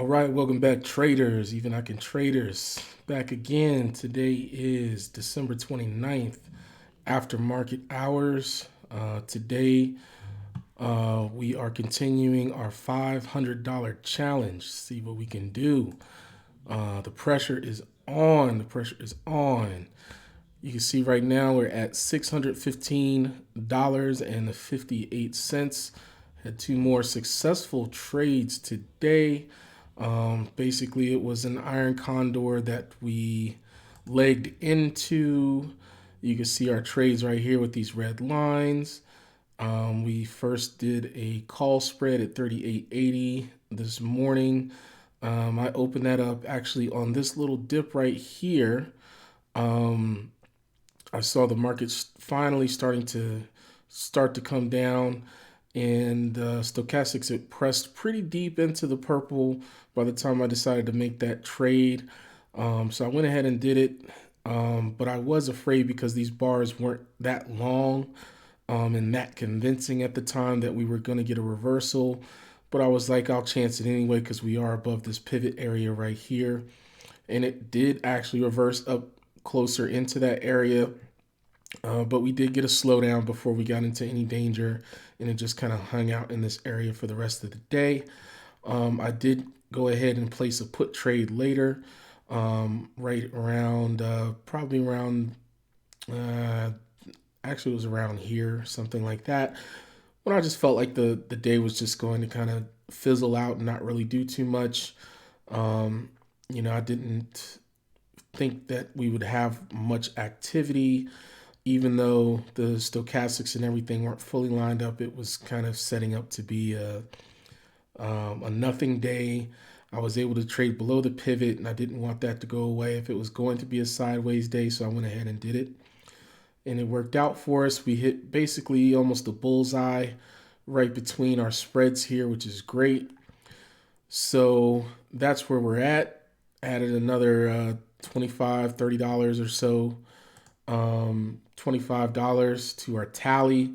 All right, welcome back, traders. Even I can traders back again. Today is December 29th, after market hours. Today, we are continuing our $500 challenge. See what we can do. The pressure is on. The pressure is on. You can see right now we're at $615.58. Had two more successful trades today. Basically, it was an iron condor that we legged into. You can see our trades right here with these red lines. We first did a call spread at 38.80 this morning. I opened that up actually on this little dip right here. I saw the market finally starting to come down, and stochastics, it pressed pretty deep into the purple by the time I decided to make that trade. So I went ahead and did it, but I was afraid because these bars weren't that long and that convincing at the time that we were going to get a reversal. But I was like, I'll chance it anyway because we are above this pivot area right here. And it did actually reverse up closer into that area. But we did get a slowdown before we got into any danger, and it just kind of hung out in this area for the rest of the day. I did go ahead and place a put trade later, right around, probably around, actually it was around here, something like that, when I just felt like the day was just going to kind of fizzle out and not really do too much. I didn't think that we would have much activity. Even though the stochastics and everything weren't fully lined up, it was kind of setting up to be a nothing day. I was able to trade below the pivot, and I didn't want that to go away if it was going to be a sideways day, so I went ahead and did it. And it worked out for us. We hit basically almost a bullseye right between our spreads here, which is great. So that's where we're at. Added another $25, $30 or so. $25 to our tally.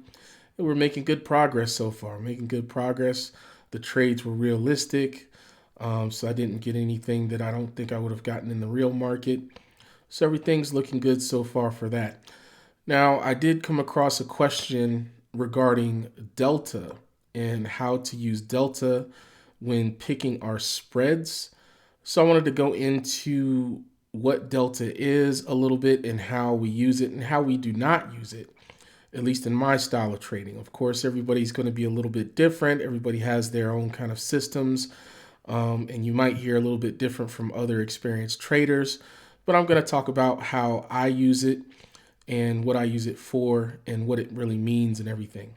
And we're making good progress so far. Making good progress. The trades were realistic. So I didn't get anything that I don't think I would have gotten in the real market. So everything's looking good so far for that. Now, I did come across a question regarding delta and how to use delta when picking our spreads. So I wanted to go into what delta is a little bit and how we use it and how we do not use it, at least in my style of trading. Of course, everybody's going to be a little bit different. Everybody has their own kind of systems, and you might hear a little bit different from other experienced traders. But I'm going to talk about how I use it and what I use it for and what it really means and everything.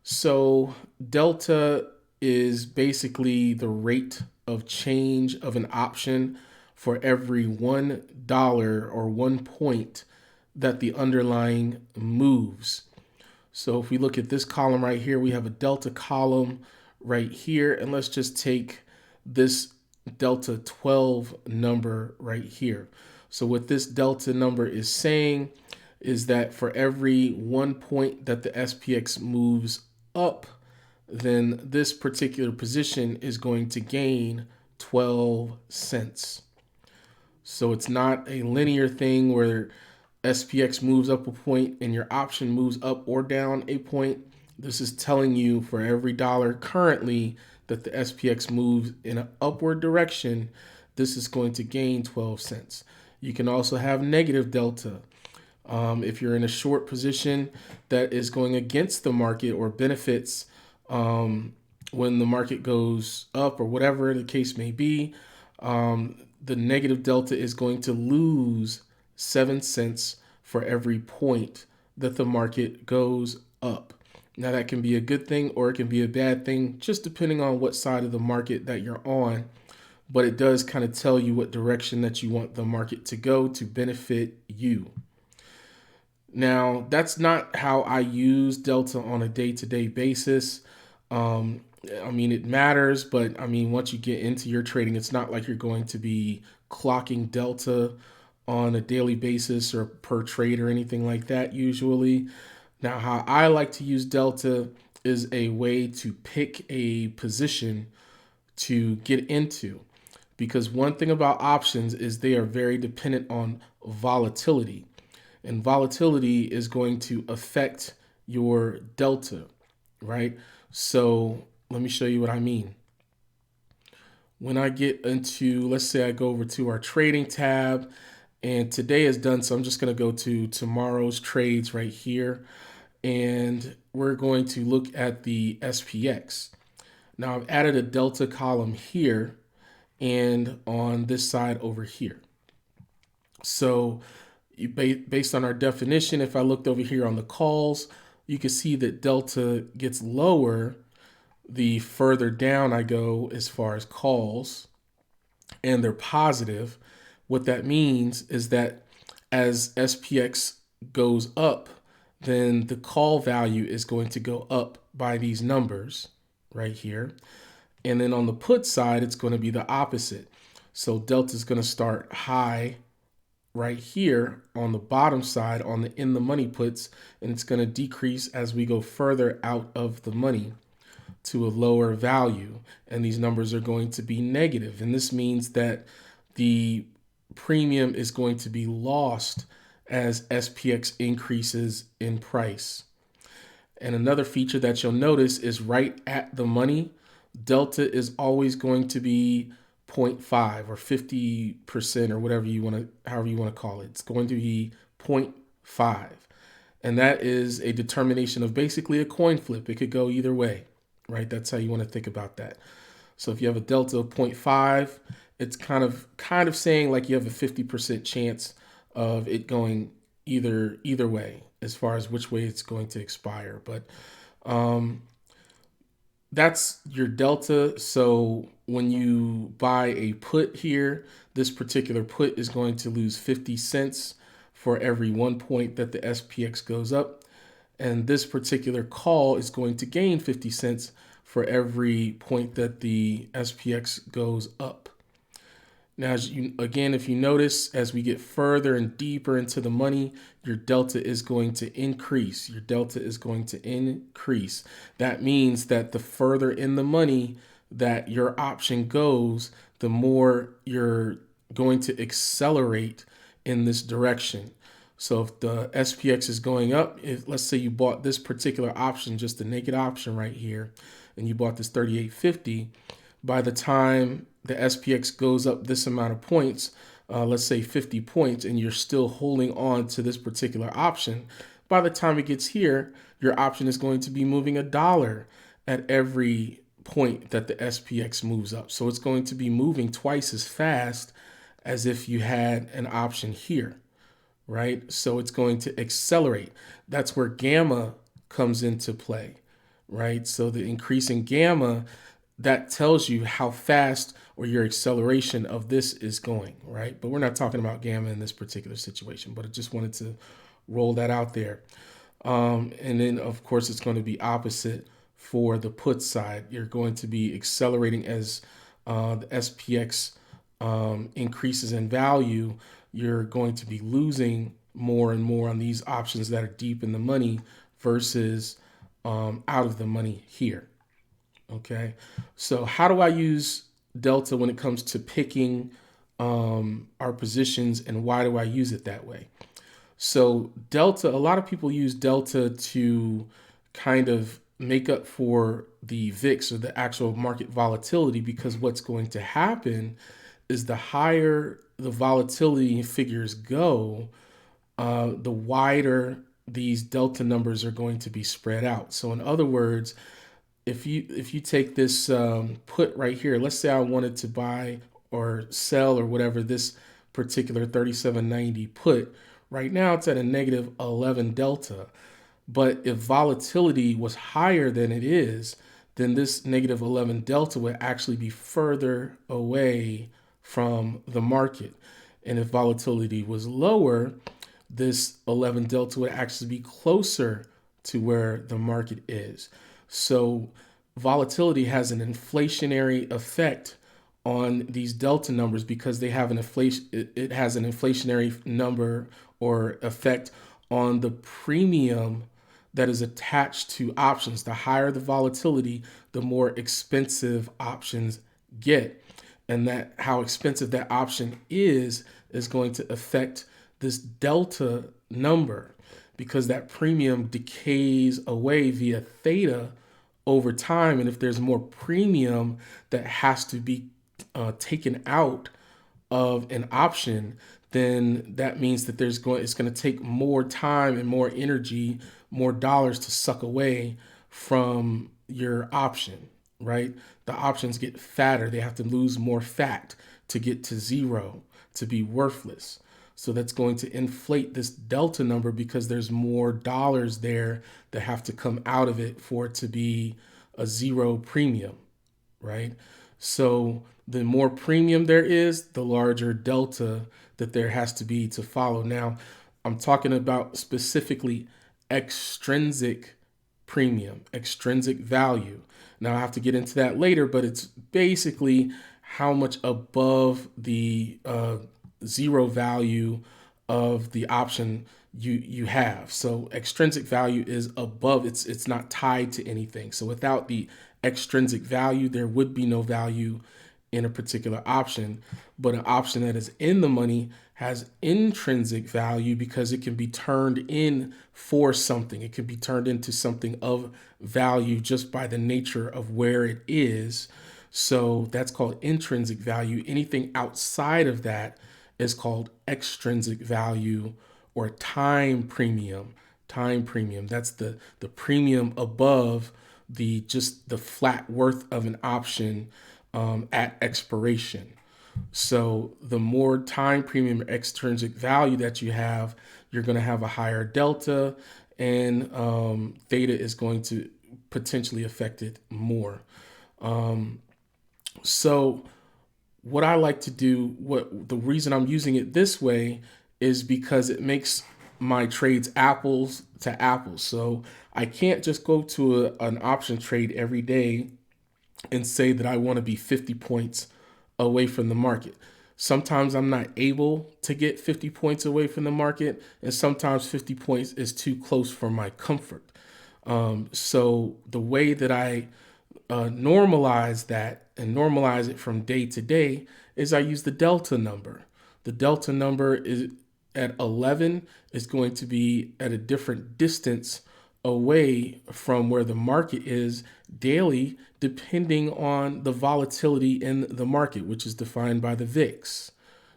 So delta is basically the rate of change of an option for every $1 or 1 point that the underlying moves. So if we look at this column right here, we have a delta column right here. And let's just take this delta 12 number right here. So what this delta number is saying is that for every 1 point that the SPX moves up, then this particular position is going to gain 12 cents. So it's not a linear thing where SPX moves up a point and your option moves up or down a point. This is telling you for every dollar currently that the SPX moves in an upward direction, this is going to gain 12 cents. You can also have negative delta. If you're in a short position that is going against the market or benefits when the market goes up or whatever the case may be, the negative delta is going to lose 7 cents for every point that the market goes up. Now that can be a good thing or it can be a bad thing, just depending on what side of the market that you're on. But it does kind of tell you what direction that you want the market to go to benefit you. Now, that's not how I use delta on a day-to-day basis. It matters, but once you get into your trading, it's not like you're going to be clocking delta on a daily basis or per trade or anything like that usually. Now, how I like to use delta is a way to pick a position to get into. because one thing about options is they are very dependent on volatility. And volatility is going to affect your delta, right? So let me show you what I mean. When I get into, let's say I go over to our trading tab, and today is done, so I'm just going to go to tomorrow's trades right here, and we're going to look at the SPX. Now I've added a delta column here and on this side over here. So based on our definition, if I looked over here on the calls, you can see that delta gets lower the further down I go as far as calls, and they're positive. What that means is that as SPX goes up, then the call value is going to go up by these numbers right here. And then on the put side, it's going to be the opposite. So delta is going to start high right here on the bottom side on the in the money puts, and it's going to decrease as we go further out of the money to a lower value, and these numbers are going to be negative. And this means that the premium is going to be lost as SPX increases in price. And another feature that you'll notice is right at the money, delta is always going to be 0.5 or 50% or whatever you want to, however you want to call it. It's going to be 0.5. And that is a determination of basically a coin flip. It could go either way, right? That's how you want to think about that. So if you have a delta of 0.5, it's kind of saying like you have a 50% chance of it going either way as far as which way it's going to expire. But that's your delta. So when you buy a put here, this particular put is going to lose 50 cents for every 1 point that the SPX goes up. And this particular call is going to gain 50 cents for every point that the SPX goes up. Now, again, if you notice, as we get further and deeper into the money, your delta is going to increase. Your delta is going to increase. That means that the further in the money that your option goes, the more you're going to accelerate in this direction. So if the SPX is going up, let's say you bought this particular option, just the naked option right here, and you bought this 38.50, by the time the SPX goes up this amount of points, let's say 50 points, and you're still holding on to this particular option, by the time it gets here, your option is going to be moving $1 at every point that the SPX moves up. So it's going to be moving twice as fast as if you had an option here, right? So it's going to accelerate. That's where gamma comes into play, right? So the increase in gamma, that tells you how fast or your acceleration of this is going, right? But we're not talking about gamma in this particular situation, but I just wanted to roll that out there. And then, of course, it's going to be opposite for the put side. You're going to be accelerating as the SPX increases in value. You're going to be losing more and more on these options that are deep in the money versus out of the money here. Okay, so how do I use delta when it comes to picking our positions, and why do I use it that way? So delta, a lot of people use delta to kind of make up for the VIX or the actual market volatility, because what's going to happen is the higher the volatility figures go, the wider these delta numbers are going to be spread out. So in other words, if you take this put right here, let's say I wanted to buy or sell or whatever this particular 37.90 put, right now it's at a negative 11 delta. But if volatility was higher than it is, then this negative 11 delta would actually be further away from the market. And if volatility was lower, this 11 delta would actually be closer to where the market is. So volatility has an inflationary effect on these delta numbers because they have an inflation. It has an inflationary number or effect on the premium that is attached to options. The higher the volatility, the more expensive options get. and that how expensive that option is going to affect this delta number, because that premium decays away via theta over time. And if there's more premium that has to be taken out of an option, then that means that it's going to take more time and more energy, more dollars to suck away from your option, right? The options get fatter. They have to lose more fat to get to zero, to be worthless. So that's going to inflate this delta number because there's more dollars there that have to come out of it for it to be a zero premium, right? So the more premium there is, the larger delta that there has to be to follow. Now, I'm talking about specifically extrinsic premium, extrinsic value. Now, I have to get into that later, but it's basically how much above the zero value of the option you have. So extrinsic value is above, it's not tied to anything. So without the extrinsic value, there would be no value in a particular option. But an option that is in the money has intrinsic value because it can be turned in for something. It can be turned into something of value just by the nature of where it is. So that's called intrinsic value. Anything outside of that is called extrinsic value or time premium. Time premium. That's the premium above the just the flat worth of an option at expiration. So the more time premium or extrinsic value that you have, you're going to have a higher delta, and theta is going to potentially affect it more. So what I like to do, what the reason I'm using it this way is because it makes my trades apples to apples. So I can't just go to an option trade every day and say that I want to be 50 points away from the market. Sometimes I'm not able to get 50 points away from the market, and sometimes 50 points is too close for my comfort. So the way that I normalize that and normalize it from day to day is I use the delta number. The delta number is at 11 is going to be at a different distance away from where the market is daily, depending on the volatility in the market, which is defined by the VIX,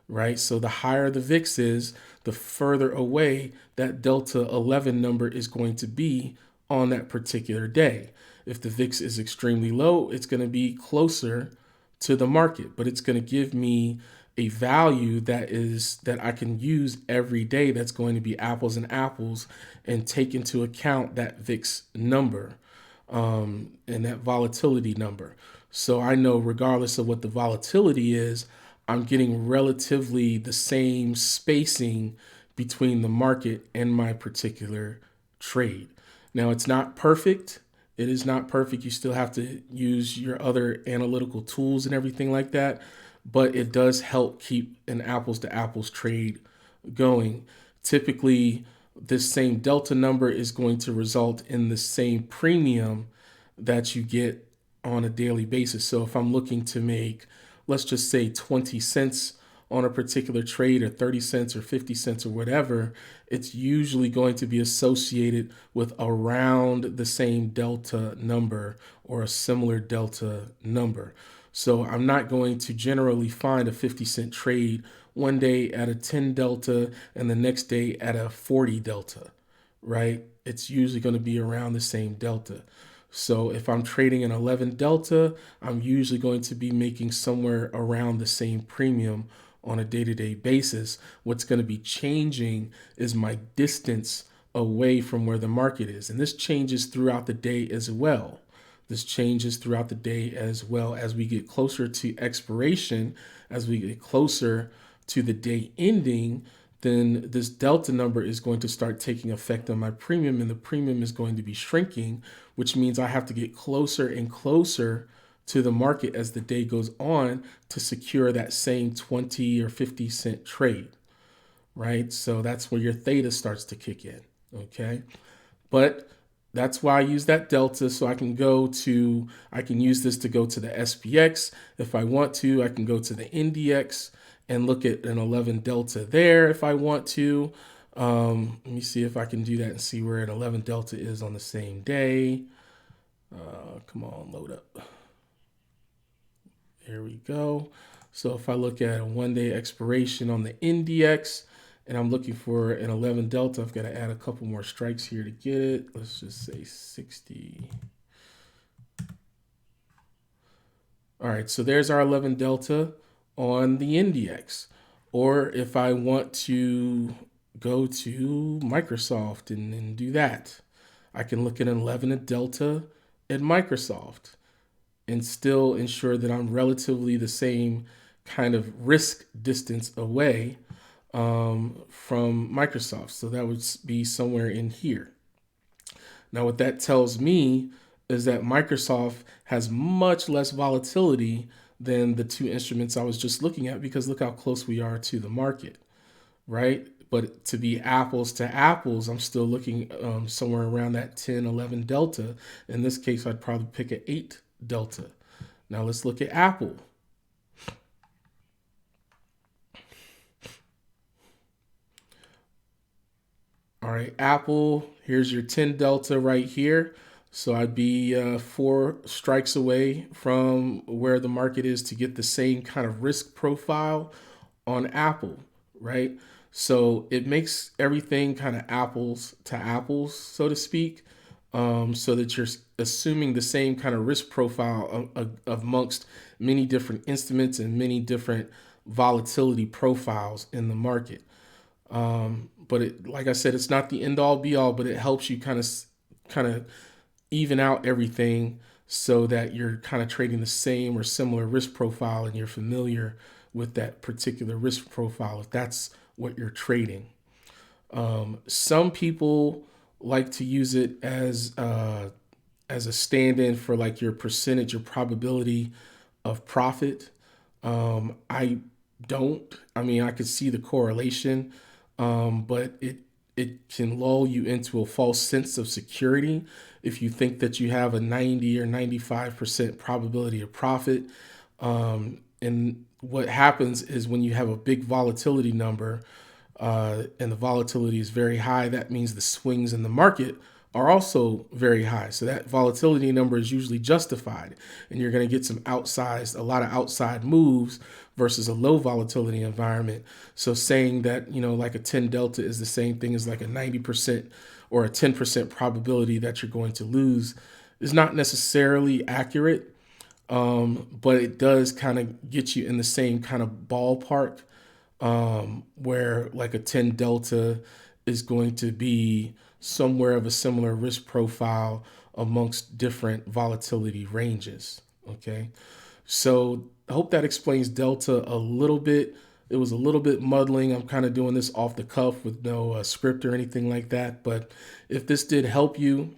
right? So the higher the VIX is, the further away that delta 11 number is going to be on that particular day. If the VIX is extremely low, it's going to be closer to the market, but it's going to give me a value that I can use every day that's going to be apples and apples and take into account that VIX number and that volatility number. So I know regardless of what the volatility is, I'm getting relatively the same spacing between the market and my particular trade. Now, it's not perfect. It is not perfect. You still have to use your other analytical tools and everything like that, but it does help keep an apples to apples trade going. Typically, this same delta number is going to result in the same premium that you get on a daily basis. So if I'm looking to make, let's just say 20 cents on a particular trade, or 30 cents or 50 cents or whatever, it's usually going to be associated with around the same delta number or a similar delta number. So I'm not going to generally find a 50-cent trade one day at a 10 delta and the next day at a 40 delta, right? It's usually going to be around the same delta. So if I'm trading an 11 delta, I'm usually going to be making somewhere around the same premium on a day-to-day basis. What's going to be changing is my distance away from where the market is. And this changes throughout the day as well. This changes throughout the day as well as we get closer to expiration, as we get closer to the day ending, then this delta number is going to start taking effect on my premium, and the premium is going to be shrinking, which means I have to get closer and closer to the market as the day goes on to secure that same 20 or 50 cent trade, right? So that's where your theta starts to kick in, okay? But That's why I use that delta, so I can use this to go to the SPX. If I want to, I can go to the NDX and look at an 11 delta there if I want to. Let me see if I can do that and see where an 11 delta is on the same day. Come on, load up. There we go. So if I look at a 1-day expiration on the NDX and I'm looking for an 11 delta, I've got to add a couple more strikes here to get it. Let's just say 60. All right, so there's our 11 delta on the NDX. Or if I want to go to Microsoft and do that, I can look at an 11 delta at Microsoft and still ensure that I'm relatively the same kind of risk distance away from Microsoft. So that would be somewhere in here. Now, what that tells me is that Microsoft has much less volatility than the two instruments I was just looking at, because look how close we are to the market, right? But to be apples to apples, I'm still looking somewhere around that 10, 11 delta. In this case, I'd probably pick an 8 delta. Now let's look at Apple. All right, Apple, here's your 10 delta right here. So I'd be 4 strikes away from where the market is to get the same kind of risk profile on Apple, right? So it makes everything kind of apples to apples, so to speak, so that you're assuming the same kind of risk profile amongst many different instruments and many different volatility profiles in the market. But like I said, it's not the end all be all, but it helps you kind of even out everything so that you're kind of trading the same or similar risk profile and you're familiar with that particular risk profile if that's what you're trading. Some people like to use it as a stand-in for like your percentage or probability of profit. I don't. I mean, I could see the correlation, but it can lull you into a false sense of security if you think that you have a 90 or 95% probability of profit. And what happens is when you have a big volatility number and the volatility is very high, that means the swings in the market are also very high. So that volatility number is usually justified, and you're going to get a lot of outside moves versus a low volatility environment. So saying that, like a 10 delta is the same thing as like a 90% or a 10% probability that you're going to lose is not necessarily accurate. But it does kind of get you in the same kind of ballpark, where like a 10 delta is going to be somewhere of a similar risk profile amongst different volatility ranges. Okay. So I hope that explains delta a little bit. It was a little bit muddling. I'm kind of doing this off the cuff with no script or anything like that. But if this did help you,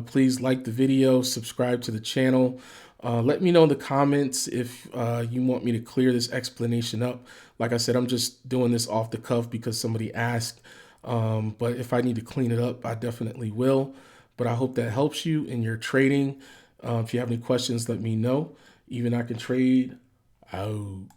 please like the video, subscribe to the channel. Let me know in the comments if you want me to clear this explanation up. Like I said, I'm just doing this off the cuff because somebody asked. But if I need to clean it up, I definitely will. But I hope that helps you in your trading. If you have any questions, let me know. Even I can trade out.